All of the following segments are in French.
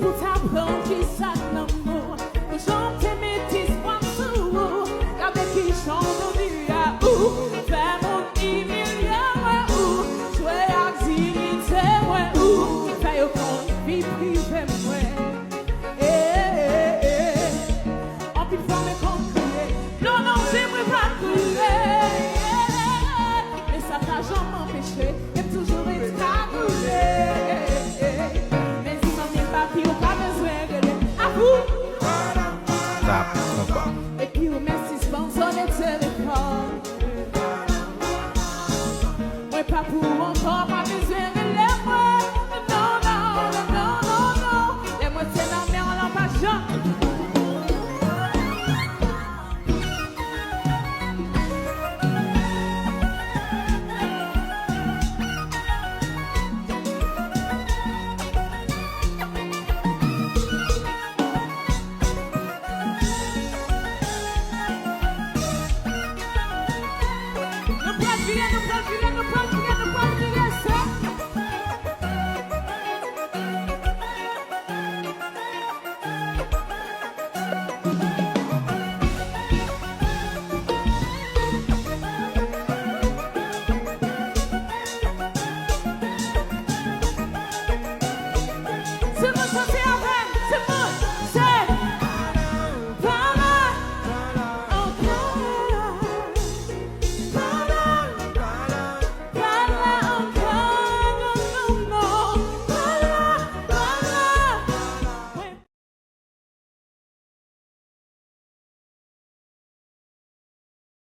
pour t'apprendre qui ça l'amour. Pour chanter mes petits poissons, avec qui chante du yaou. Fais mon humiliant, ou jouer à dignité, ou fais au compte vie privée, en plus de me conclure, non, non, j'aimerais pas couler. Mais ça t'a jamais empêché, et toujours être cagoulé. Mais si maman et papi ont pas besoin de l'aide, à vous. Et puis on met suspension de téléphone. Moi pas pour encore, pas besoin de l'aide. Non, non, non, non, non. Les moi c'est la mer en l'empêchant.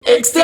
Extra